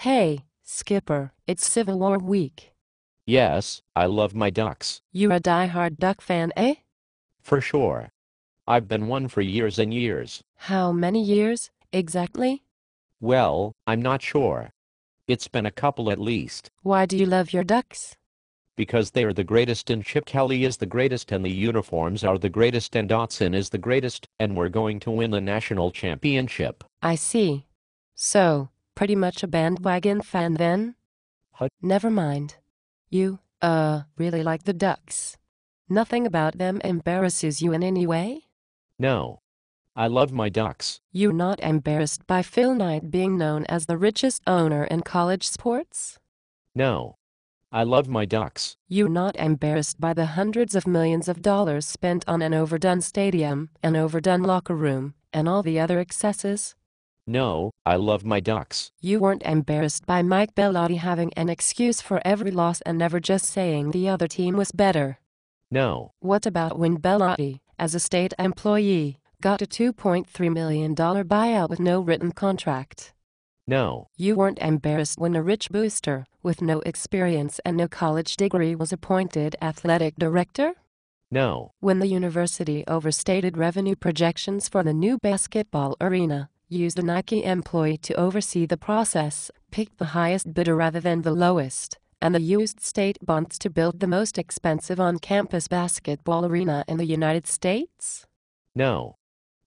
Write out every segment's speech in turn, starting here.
Hey, Skipper, it's Civil War week. Yes, I love my ducks. You're a die-hard Duck fan, eh? For sure. I've been one for years and years. How many years, exactly? Well, I'm not sure. It's been a couple at least. Why do you love your Ducks? Because they are the greatest and Chip Kelly is the greatest and the uniforms are the greatest and Dotson is the greatest and we're going to win the national championship. I see. So, pretty much a bandwagon fan then? Huh? Never mind. You, really like the Ducks. Nothing about them embarrasses you in any way? No. I love my ducks. You're not embarrassed by Phil Knight being known as the richest owner in college sports? No. I love my ducks. You're not embarrassed by the hundreds of millions of dollars spent on an overdone stadium, an overdone locker room, and all the other excesses? No, I love my ducks. You weren't embarrassed by Mike Bellotti having an excuse for every loss and never just saying the other team was better? No. What about when Bellotti, as a state employee, got a $2.3 million buyout with no written contract? No. You weren't embarrassed when a rich booster, with no experience and no college degree, was appointed athletic director? No. When the university overstated revenue projections for the new basketball arena, used a Nike employee to oversee the process, picked the highest bidder rather than the lowest, and they used state bonds to build the most expensive on-campus basketball arena in the United States? No.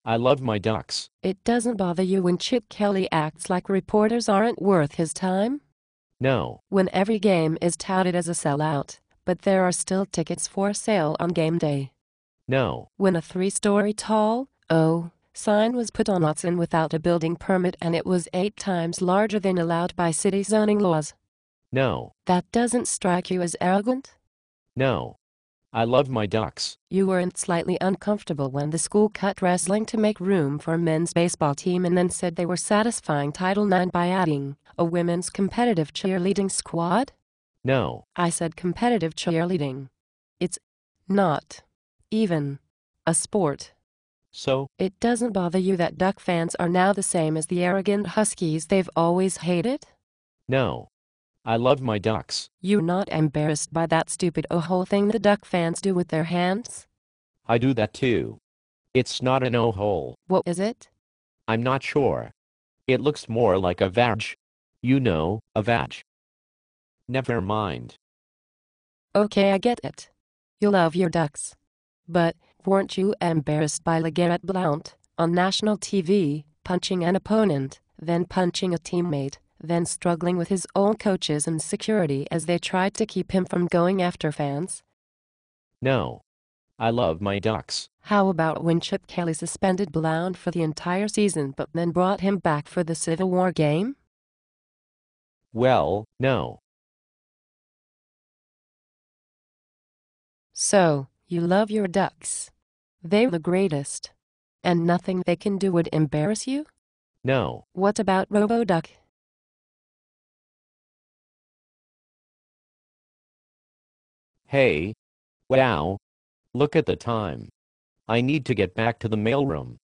I love my ducks. It doesn't bother you when Chip Kelly acts like reporters aren't worth his time? No. When every game is touted as a sellout, but there are still tickets for sale on game day? No. When a 3-story tall, sign was put on Autzen without a building permit and it was 8 times larger than allowed by city zoning laws? No. That doesn't strike you as arrogant? No. I love my ducks. You weren't slightly uncomfortable when the school cut wrestling to make room for a men's baseball team and then said they were satisfying Title IX by adding a women's competitive cheerleading squad? No. I said competitive cheerleading. It's not even a sport. So? It doesn't bother you that Duck fans are now the same as the arrogant Huskies they've always hated? No. I love my ducks. You're not embarrassed by that stupid oh-hole thing the Duck fans do with their hands? I do that too. It's not an O-hole. What is it? I'm not sure. It looks more like a vag. You know, a vag. Never mind. Okay, I get it. You love your Ducks. But weren't you embarrassed by LeGarrette Blount on national TV, punching an opponent, then punching a teammate, then struggling with his own coaches and security as they tried to keep him from going after fans? No. I love my ducks. How about when Chip Kelly suspended Blount for the entire season but then brought him back for the Civil War game? Well, no. So, you love your Ducks. They're the greatest. And nothing they can do would embarrass you? No. What about RoboDuck? Hey. Wow. Look at the time. I need to get back to the mailroom.